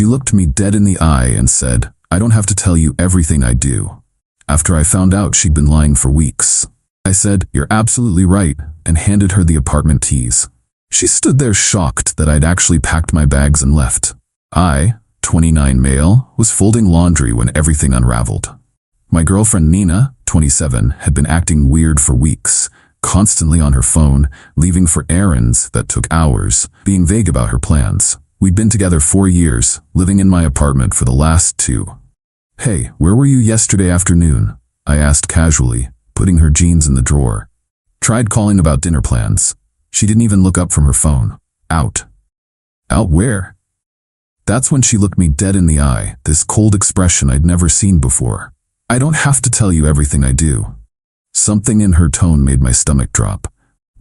She looked me dead in the eye and said, "I don't have to tell you everything I do." After I found out she'd been lying for weeks, I said, "You're absolutely right," and handed her the apartment keys. She stood there shocked that I'd actually packed my bags and left. I, 29 male, was folding laundry when everything unraveled. My girlfriend Nina, 27, had been acting weird for weeks, constantly on her phone, leaving for errands that took hours, being vague about her plans. We'd been together 4 years, living in my apartment for the last 2. "Hey, where were you yesterday afternoon?" I asked casually, putting her jeans in the drawer. Tried calling about dinner plans. She didn't even look up from her phone. Out. Out where? That's when she looked me dead in the eye, this cold expression I'd never seen before. "I don't have to tell you everything I do." Something in her tone made my stomach drop.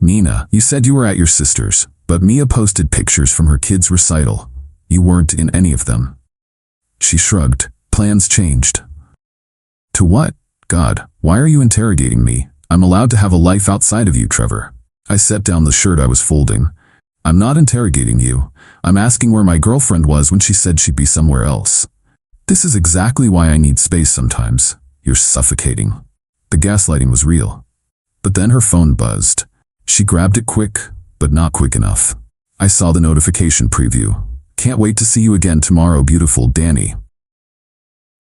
"Nina, you said you were at your sister's, but Mia posted pictures from her kid's recital. You weren't in any of them." She shrugged. "Plans changed." "To what? God, why are you interrogating me? I'm allowed to have a life outside of you, Trevor." I set down the shirt I was folding. "I'm not interrogating you. I'm asking where my girlfriend was when she said she'd be somewhere else. This is exactly why I need space sometimes. You're suffocating." The gaslighting was real. But then her phone buzzed. She grabbed it quick, but not quick enough. I saw the notification preview. "Can't wait to see you again tomorrow, beautiful Danny."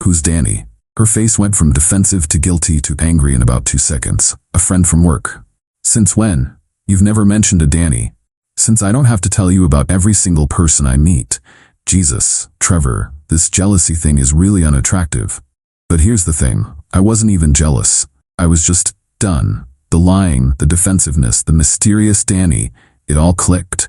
Who's Danny? Her face went from defensive to guilty to angry in about 2 seconds. "A friend from work." "Since when? You've never mentioned a Danny." "Since I don't have to tell you about every single person I meet." Jesus, Trevor, this jealousy thing is really unattractive. But here's the thing, I wasn't even jealous. I was just done. The lying, the defensiveness, the mysterious Danny, it all clicked.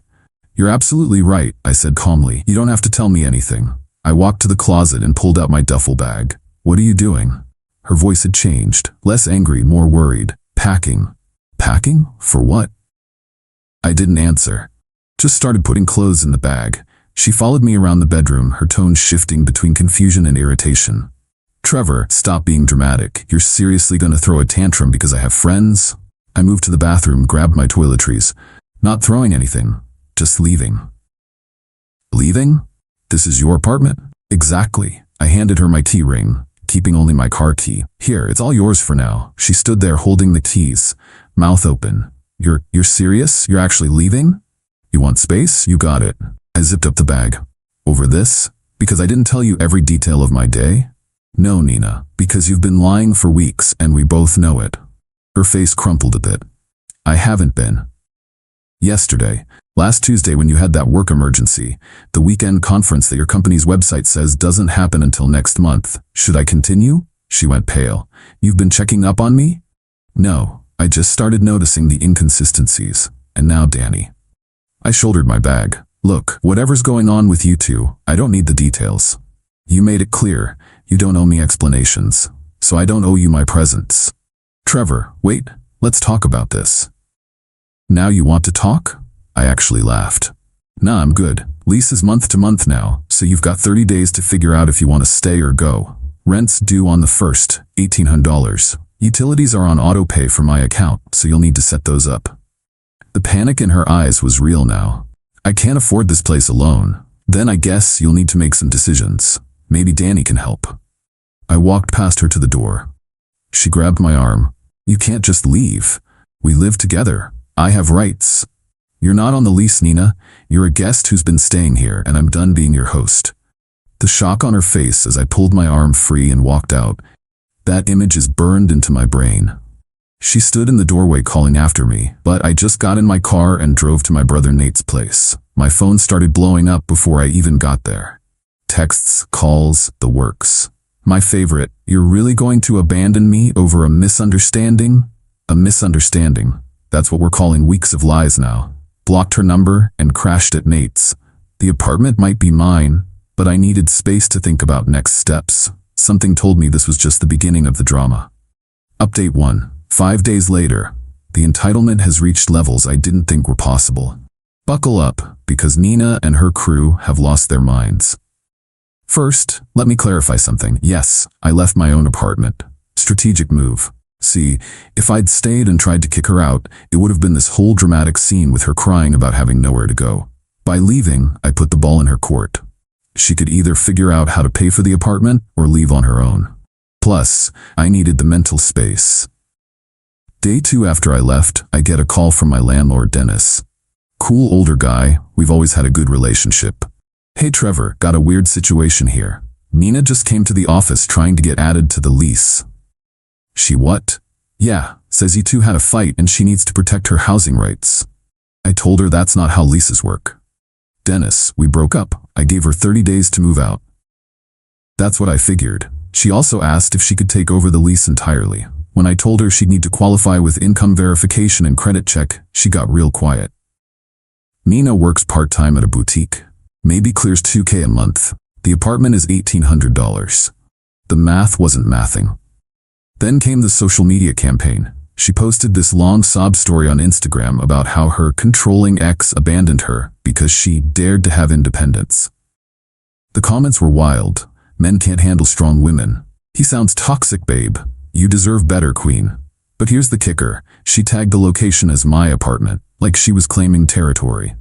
"You're absolutely right," I said calmly. "You don't have to tell me anything." I walked to the closet and pulled out my duffel bag. "What are you doing?" Her voice had changed, less angry, more worried. "Packing." "Packing? For what?" I didn't answer. Just started putting clothes in the bag. She followed me around the bedroom, her tone shifting between confusion and irritation. "Trevor, stop being dramatic. You're seriously gonna throw a tantrum because I have friends?" I moved to the bathroom, grabbed my toiletries. "Not throwing anything, just leaving." "Leaving? This is your apartment?" "Exactly." I handed her my key ring, keeping only my car key. "Here, it's all yours for now." She stood there holding the keys, mouth open. You're serious? You're actually leaving? You want space? You got it." I zipped up the bag. "Over this? Because I didn't tell you every detail of my day?" "No, Nina, because you've been lying for weeks and we both know it." Her face crumpled a bit. "I haven't been." "Yesterday, last Tuesday when you had that work emergency, the weekend conference that your company's website says doesn't happen until next month. Should I continue?" She went pale. "You've been checking up on me?" "No, I just started noticing the inconsistencies. And now Danny." I shouldered my bag. "Look, whatever's going on with you two, I don't need the details. You made it clear, you don't owe me explanations, so I don't owe you my presence." "Trevor, wait, let's talk about this." "Now you want to talk?" I actually laughed. "Nah, I'm good. Lease is month to month now, so you've got 30 days to figure out if you want to stay or go. Rent's due on the 1st, $1,800. Utilities are on auto pay for my account, so you'll need to set those up." The panic in her eyes was real now. "I can't afford this place alone. Then I guess you'll need to make some decisions. Maybe Danny can help." I walked past her to the door. She grabbed my arm. "You can't just leave. We live together. I have rights." "You're not on the lease, Nina. You're a guest who's been staying here, and I'm done being your host." The shock on her face as I pulled my arm free and walked out. That image is burned into my brain. She stood in the doorway calling after me, but I just got in my car and drove to my brother Nate's place. My phone started blowing up before I even got there. Texts, calls, the works. My favorite, "You're really going to abandon me over a misunderstanding?" A misunderstanding. That's what we're calling weeks of lies now. Blocked her number and crashed at Nate's. The apartment might be mine, but I needed space to think about next steps. Something told me this was just the beginning of the drama. Update 1. 5 days later. The entitlement has reached levels I didn't think were possible. Buckle up, because Nina and her crew have lost their minds. First, let me clarify something. Yes, I left my own apartment. Strategic move. See, if I'd stayed and tried to kick her out, it would have been this whole dramatic scene with her crying about having nowhere to go. By leaving, I put the ball in her court. She could either figure out how to pay for the apartment or leave on her own. Plus, I needed the mental space. Day 2 after I left, I get a call from my landlord, Dennis. Cool older guy, we've always had a good relationship. Hey Trevor, got a weird situation here. Nina just came to the office trying to get added to the lease. She what? Yeah, says you two had a fight and she needs to protect her housing rights. I told her that's not how leases work. Dennis, we broke up. I gave her 30 days to move out. That's what I figured. She also asked if she could take over the lease entirely. When I told her she'd need to qualify with income verification and credit check, she got real quiet. Nina works part-time at a boutique. Maybe clears $2,000 a month. The apartment is $1,800. The math wasn't mathing. Then came the social media campaign. She posted this long sob story on Instagram about how her controlling ex abandoned her because she dared to have independence. The comments were wild. Men can't handle strong women. He sounds toxic, babe. You deserve better, queen. But here's the kicker. She tagged the location as my apartment, like she was claiming territory.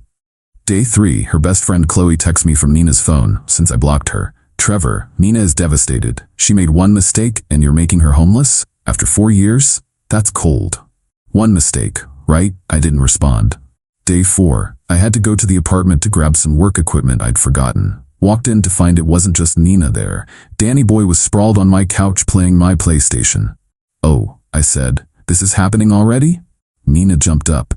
Day 3, her best friend Chloe texts me from Nina's phone, since I blocked her. Trevor, Nina is devastated. She made one mistake and you're making her homeless? After 4 years? That's cold. One mistake, right? I didn't respond. Day 4, I had to go to the apartment to grab some work equipment I'd forgotten. Walked in to find it wasn't just Nina there. Danny boy was sprawled on my couch playing my PlayStation. Oh, I said, this is happening already? Nina jumped up.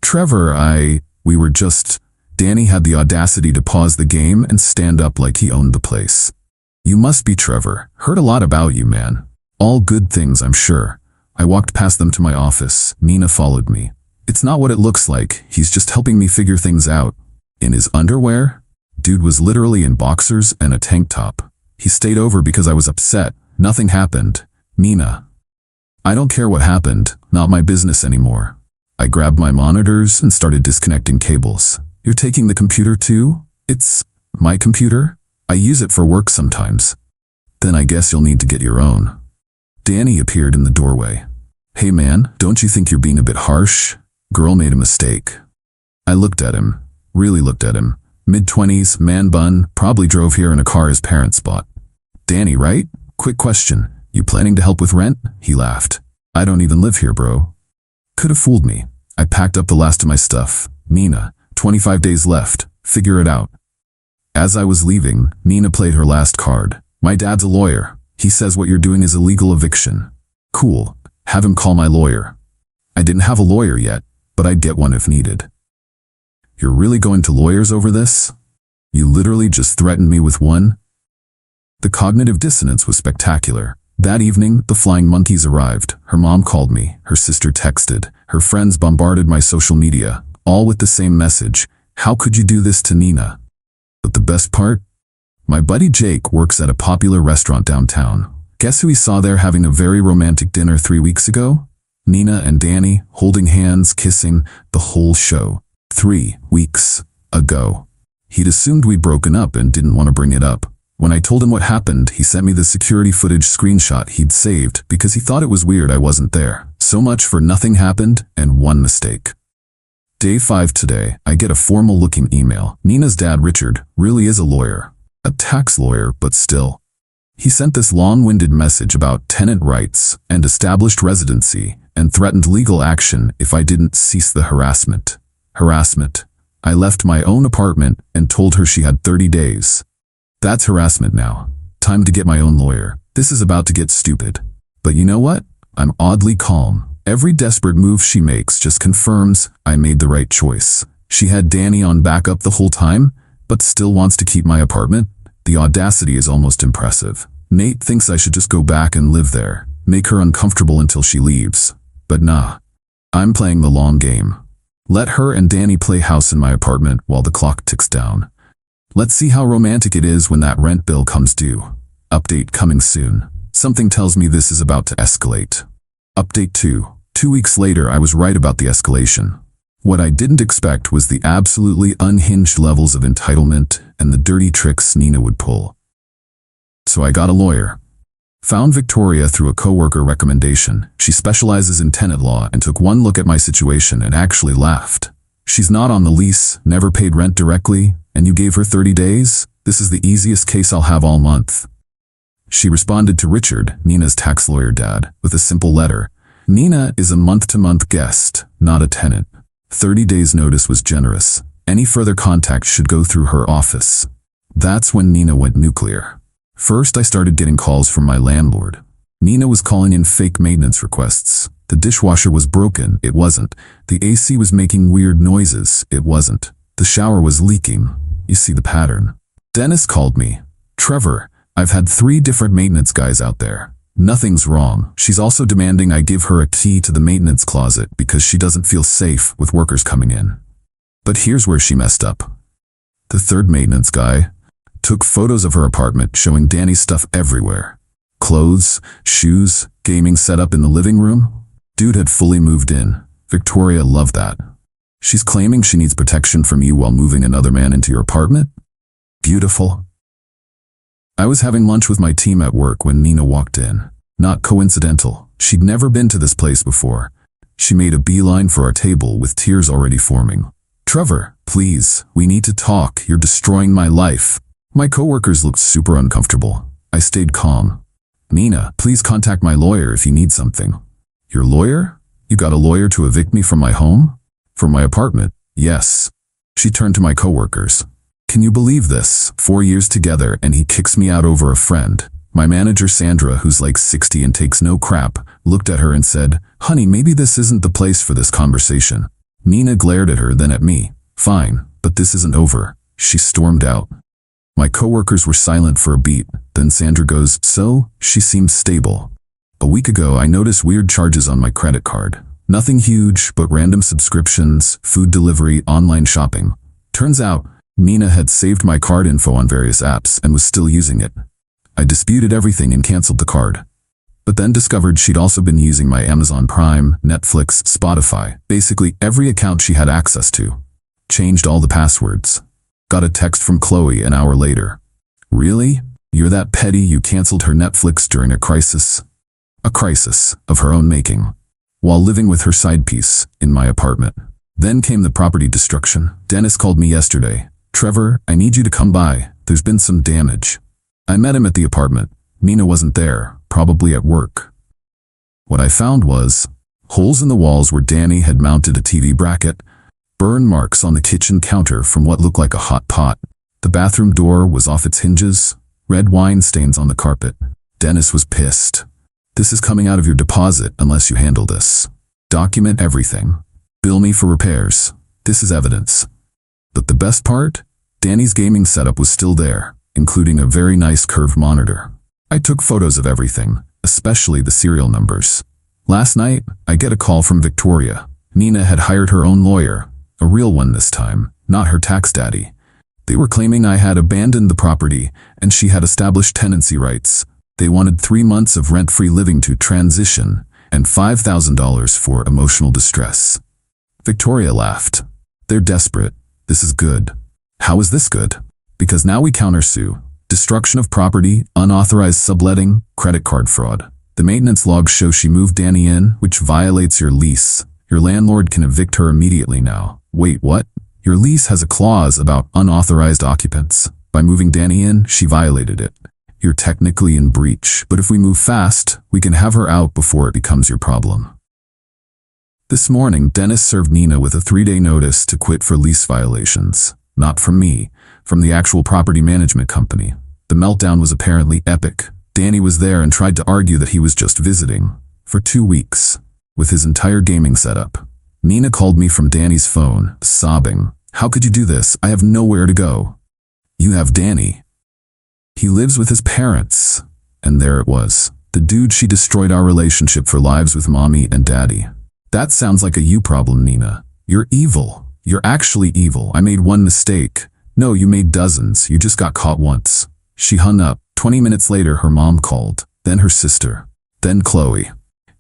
Trevor, we were just... Danny had the audacity to pause the game and stand up like he owned the place. You must be Trevor. Heard a lot about you, man. All good things, I'm sure. I walked past them to my office. Nina followed me. It's not what it looks like. He's just helping me figure things out. In his underwear? Dude was literally in boxers and a tank top. He stayed over because I was upset. Nothing happened. Nina. I don't care what happened. Not my business anymore. I grabbed my monitors and started disconnecting cables. You're taking the computer too? It's my computer? I use it for work sometimes. Then I guess you'll need to get your own. Danny appeared in the doorway. Hey man, don't you think you're being a bit harsh? Girl made a mistake. I looked at him. Really looked at him. Mid-20s, man bun, probably drove here in a car his parents bought. Danny, right? Quick question. You planning to help with rent? He laughed. I don't even live here, bro. Could have fooled me. I packed up the last of my stuff. Nina. 25 days left. Figure it out. As I was leaving, Nina played her last card. My dad's a lawyer. He says what you're doing is illegal eviction. Cool. Have him call my lawyer. I didn't have a lawyer yet, but I'd get one if needed. You're really going to lawyers over this? You literally just threatened me with one? The cognitive dissonance was spectacular. That evening, the flying monkeys arrived. Her mom called me. Her sister texted. Her friends bombarded my social media. All with the same message. How could you do this to Nina? But the best part? My buddy Jake works at a popular restaurant downtown. Guess who he saw there having a very romantic dinner 3 weeks ago? Nina and Danny, holding hands, kissing, the whole show. 3 weeks ago. He'd assumed we'd broken up and didn't want to bring it up. When I told him what happened, he sent me the security footage screenshot he'd saved because he thought it was weird I wasn't there. So much for nothing happened and one mistake. Day 5 today, I get a formal-looking email. Nina's dad, Richard, really is a lawyer. A tax lawyer, but still. He sent this long-winded message about tenant rights and established residency and threatened legal action if I didn't cease the harassment. Harassment. I left my own apartment and told her she had 30 days. That's harassment now. Time to get my own lawyer. This is about to get stupid. But you know what? I'm oddly calm. Every desperate move she makes just confirms I made the right choice. She had Danny on backup the whole time, but still wants to keep my apartment. The audacity is almost impressive. Nate thinks I should just go back and live there, make her uncomfortable until she leaves. But nah, I'm playing the long game. Let her and Danny play house in my apartment while the clock ticks down. Let's see how romantic it is when that rent bill comes due. Update coming soon. Something tells me this is about to escalate. Update 2. 2 weeks later, I was right about the escalation. What I didn't expect was the absolutely unhinged levels of entitlement and the dirty tricks Nina would pull. So I got a lawyer. Found Victoria through a coworker recommendation. She specializes in tenant law and took one look at my situation and actually laughed. She's not on the lease, never paid rent directly, And you gave her 30 days? This is the easiest case I'll have all month. She responded to Richard, Nina's tax lawyer dad, with a simple letter. Nina is a month-to-month guest, not a tenant. 30 days notice was generous. Any further contact should go through her office. That's when Nina went nuclear. First, I started getting calls from my landlord. Nina was calling in fake maintenance requests. The dishwasher was broken. It wasn't. The AC was making weird noises. It wasn't. The shower was leaking. You see the pattern. Dennis called me. Trevor, I've had 3 different maintenance guys out there. Nothing's wrong. She's also demanding I give her a key to the maintenance closet because she doesn't feel safe with workers coming in. But here's where she messed up. The 3rd maintenance guy took photos of her apartment showing Danny's stuff everywhere. Clothes, shoes, gaming setup in the living room. Dude had fully moved in. Victoria loved that. She's claiming she needs protection from you while moving another man into your apartment? Beautiful. I was having lunch with my team at work when Nina walked in. Not coincidental. She'd never been to this place before. She made a beeline for our table with tears already forming. Trevor, please, we need to talk. You're destroying my life. My coworkers looked super uncomfortable. I stayed calm. Nina, please contact my lawyer if you need something. Your lawyer? You got a lawyer to evict me from my home? From my apartment? Yes. She turned to my coworkers. Can you believe this? 4 years together and he kicks me out over a friend. My manager Sandra, who's like 60 and takes no crap, looked at her and said, honey, maybe this isn't the place for this conversation. Nina glared at her, then at me. Fine, but this isn't over. She stormed out. My coworkers were silent for a beat. Then Sandra goes, so, she seems stable. A week ago, I noticed weird charges on my credit card. Nothing huge, but random subscriptions, food delivery, online shopping. Turns out, Nina had saved my card info on various apps and was still using it. I disputed everything and canceled the card. But then discovered she'd also been using my Amazon Prime, Netflix, Spotify, basically every account she had access to. Changed all the passwords. Got a text from Chloe an hour later. Really? You're that petty you canceled her Netflix during a crisis? A crisis of her own making. While living with her side piece in my apartment. Then came the property destruction. Dennis called me yesterday. Trevor, I need you to come by. There's been some damage. I met him at the apartment. Nina wasn't there, probably at work. What I found was holes in the walls where Danny had mounted a TV bracket, burn marks on the kitchen counter from what looked like a hot pot. The bathroom door was off its hinges, red wine stains on the carpet. Dennis was pissed. This is coming out of your deposit unless you handle this. Document everything. Bill me for repairs. This is evidence. But the best part? Danny's gaming setup was still there, including a very nice curved monitor. I took photos of everything, especially the serial numbers. Last night, I get a call from Victoria. Nina had hired her own lawyer, a real one this time, not her tax daddy. They were claiming I had abandoned the property and she had established tenancy rights. They wanted 3 months of rent-free living to transition and $5,000 for emotional distress. Victoria laughed. They're desperate. This is good. How is this good? Because now we countersue. Destruction of property, unauthorized subletting, credit card fraud. The maintenance logs show she moved Danny in, which violates your lease. Your landlord can evict her immediately now. Wait, what? Your lease has a clause about unauthorized occupants. By moving Danny in, she violated it. You're technically in breach, but if we move fast, we can have her out before it becomes your problem. This morning, Dennis served Nina with a 3-day notice to quit for lease violations. Not from me, from the actual property management company. The meltdown was apparently epic. Danny was there and tried to argue that he was just visiting. For 2 weeks. With his entire gaming setup. Nina called me from Danny's phone, sobbing. How could you do this? I have nowhere to go. You have Danny. He lives with his parents. And there it was. The dude she destroyed our relationship for lives with mommy and daddy. That sounds like a you problem, Nina. You're evil. You're actually evil. I made one mistake. No, you made dozens. You just got caught once. She hung up. 20 minutes later, her mom called. Then her sister. Then Chloe.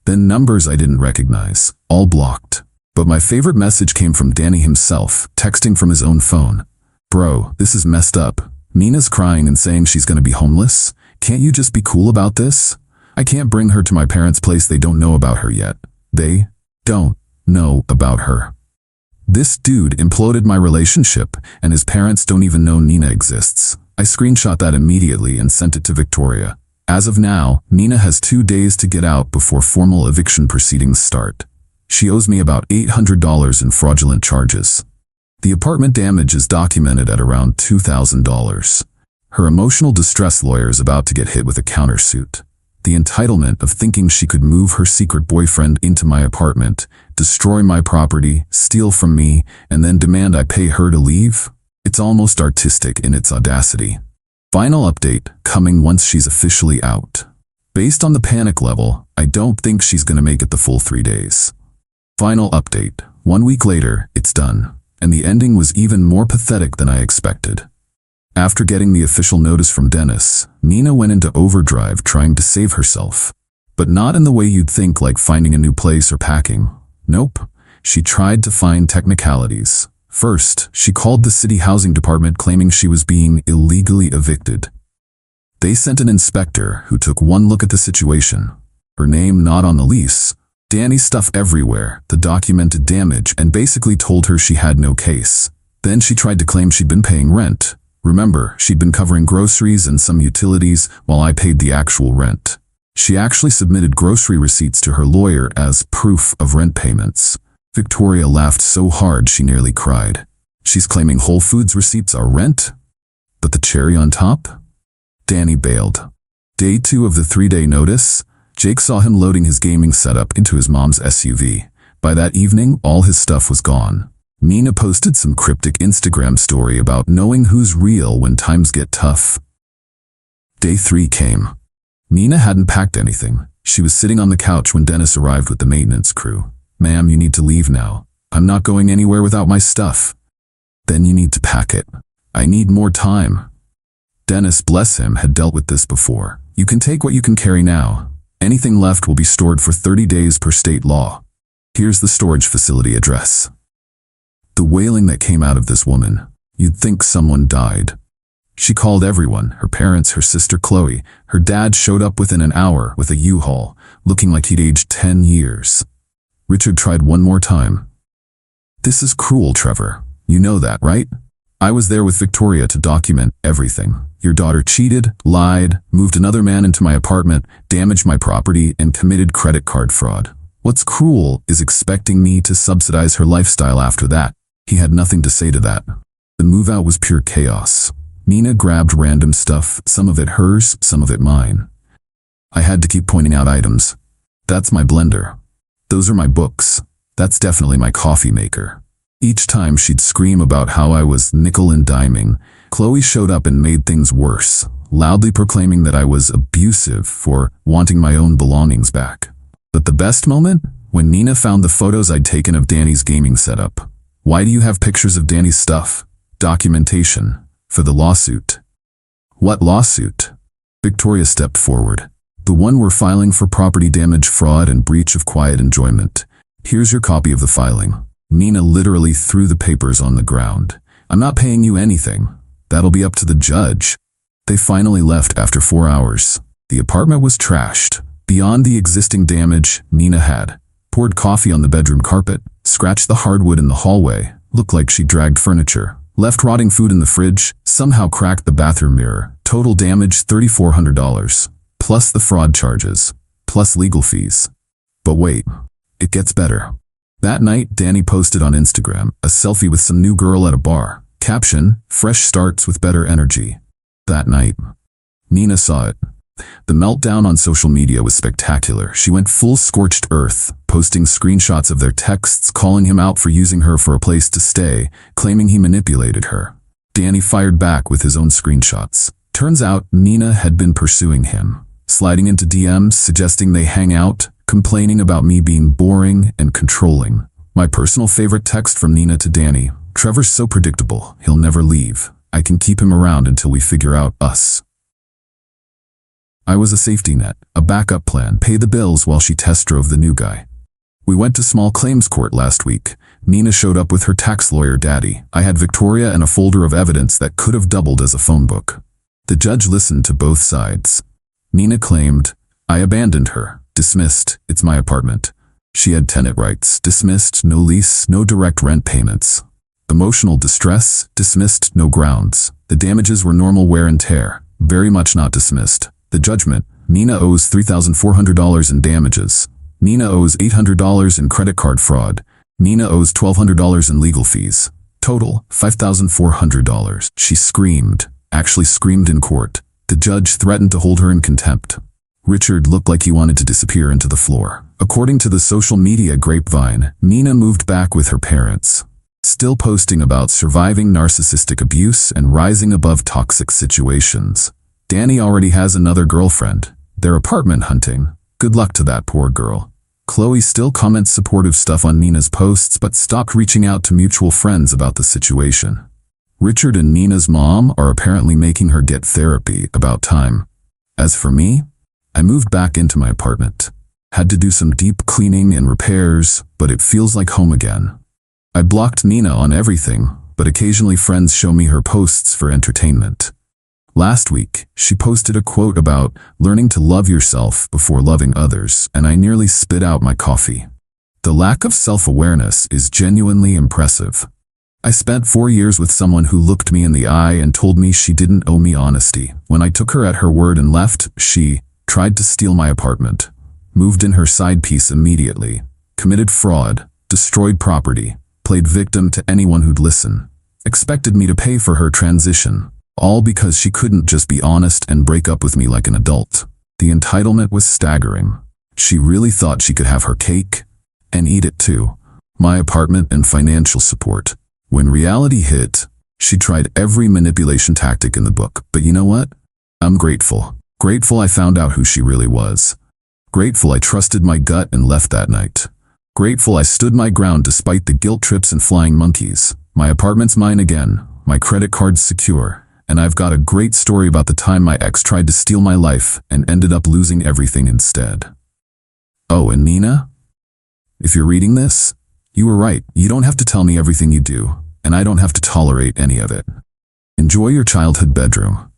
Then numbers I didn't recognize. All blocked. But my favorite message came from Danny himself, texting from his own phone. Bro, this is messed up. Nina's crying and saying she's gonna be homeless. Can't you just be cool about this? I can't bring her to my parents' place. They don't know about her yet. They don't know about her. This dude imploded my relationship, and his parents don't even know Nina exists. I screenshot that immediately and sent it to Victoria. As of now, Nina has 2 days to get out before formal eviction proceedings start. She owes me about $800 in fraudulent charges. The apartment damage is documented at around $2,000. Her emotional distress lawyer is about to get hit with a countersuit. The entitlement of thinking she could move her secret boyfriend into my apartment, destroy my property, steal from me, and then demand I pay her to leave? It's almost artistic in its audacity. Final update coming once she's officially out. Based on the panic level, I don't think she's gonna make it the full 3 days. Final update. 1 week later, it's done. And the ending was even more pathetic than I expected. After getting the official notice from Dennis, Nina went into overdrive trying to save herself. But not in the way you'd think, like finding a new place or packing. Nope. She tried to find technicalities. First, she called the city housing department claiming she was being illegally evicted. They sent an inspector who took one look at the situation. Her name not on the lease, Danny's stuff everywhere, the documented damage, and basically told her she had no case. Then she tried to claim she'd been paying rent. Remember, she'd been covering groceries and some utilities while I paid the actual rent. She actually submitted grocery receipts to her lawyer as proof of rent payments. Victoria laughed so hard she nearly cried. She's claiming Whole Foods receipts are rent? But the cherry on top? Danny bailed. Day 2 of the 3-day notice, Jake saw him loading his gaming setup into his mom's SUV. By that evening, all his stuff was gone. Nina posted some cryptic Instagram story about knowing who's real when times get tough. Day 3 came. Nina hadn't packed anything. She was sitting on the couch when Dennis arrived with the maintenance crew. "Ma'am, you need to leave now. I'm not going anywhere without my stuff." "Then you need to pack it." "I need more time." Dennis, bless him, had dealt with this before. "You can take what you can carry now. Anything left will be stored for 30 days per state law. Here's the storage facility address." The wailing that came out of this woman, you'd think someone died. She called everyone, her parents, her sister Chloe. Her dad showed up within an hour with a U-Haul, looking like he'd aged 10 years. Richard tried one more time. "This is cruel, Trevor. You know that, right? I was there with Victoria to document everything. Your daughter cheated, lied, moved another man into my apartment, damaged my property, and committed credit card fraud. What's cruel is expecting me to subsidize her lifestyle after that." He had nothing to say to that. The move out was pure chaos. Nina grabbed random stuff, some of it hers, some of it mine. I had to keep pointing out items. "That's my blender. Those are my books. That's definitely my coffee maker." Each time she'd scream about how I was nickel and diming, Chloe showed up and made things worse, loudly proclaiming that I was abusive for wanting my own belongings back. But the best moment? When Nina found the photos I'd taken of Danny's gaming setup. "Why do you have pictures of Danny's stuff?" "Documentation. For the lawsuit." "What lawsuit?" Victoria stepped forward. "The one we're filing for property damage, fraud, and breach of quiet enjoyment. Here's your copy of the filing." Nina literally threw the papers on the ground. "I'm not paying you anything. That'll be up to the judge." They finally left after 4 hours. The apartment was trashed. Beyond the existing damage, Nina had poured coffee on the bedroom carpet, scratched the hardwood in the hallway, looked like she dragged furniture, left rotting food in the fridge, somehow cracked the bathroom mirror. Total damage $3,400, plus the fraud charges, plus legal fees. But wait, it gets better. That night, Danny posted on Instagram a selfie with some new girl at a bar. Caption, "Fresh starts with better energy." That night, Nina saw it. The meltdown on social media was spectacular. She went full scorched earth, posting screenshots of their texts, calling him out for using her for a place to stay, claiming he manipulated her. Danny fired back with his own screenshots. Turns out Nina had been pursuing him, sliding into DMs, suggesting they hang out, complaining about me being boring and controlling. My personal favorite text from Nina to Danny: "Trevor's so predictable, he'll never leave. I can keep him around until we figure out us." I was a safety net, a backup plan, pay the bills while she test drove the new guy. We went to small claims court last week. Nina showed up with her tax lawyer daddy. I had Victoria and a folder of evidence that could have doubled as a phone book. The judge listened to both sides. Nina claimed, "I abandoned her, dismissed, it's my apartment." She had tenant rights, dismissed, no lease, no direct rent payments. Emotional distress, dismissed, no grounds. The damages were normal wear and tear, very much not dismissed. The judgment, Nina owes $3,400 in damages. Nina owes $800 in credit card fraud. Nina owes $1,200 in legal fees. Total, $5,400. She screamed, actually screamed in court. The judge threatened to hold her in contempt. Richard looked like he wanted to disappear into the floor. According to the social media grapevine, Nina moved back with her parents, still posting about surviving narcissistic abuse and rising above toxic situations. Danny already has another girlfriend. They're apartment hunting. Good luck to that poor girl. Chloe still comments supportive stuff on Nina's posts but stopped reaching out to mutual friends about the situation. Richard and Nina's mom are apparently making her get therapy, about time. As for me, I moved back into my apartment. Had to do some deep cleaning and repairs, but it feels like home again. I blocked Nina on everything, but occasionally friends show me her posts for entertainment. Last week, she posted a quote about learning to love yourself before loving others, and I nearly spit out my coffee. The lack of self-awareness is genuinely impressive. I spent 4 years with someone who looked me in the eye and told me she didn't owe me honesty. When I took her at her word and left, she tried to steal my apartment, moved in her side piece immediately, committed fraud, destroyed property, played victim to anyone who'd listen, expected me to pay for her transition, all because she couldn't just be honest and break up with me like an adult. The entitlement was staggering. She really thought she could have her cake and eat it too. My apartment and financial support. When reality hit, she tried every manipulation tactic in the book. But you know what? I'm grateful. Grateful I found out who she really was. Grateful I trusted my gut and left that night. Grateful I stood my ground despite the guilt trips and flying monkeys. My apartment's mine again. My credit card's secure. And I've got a great story about the time my ex tried to steal my life and ended up losing everything instead. Oh, and Nina? If you're reading this, you were right. You don't have to tell me everything you do, and I don't have to tolerate any of it. Enjoy your childhood bedroom.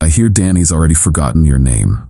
I hear Danny's already forgotten your name.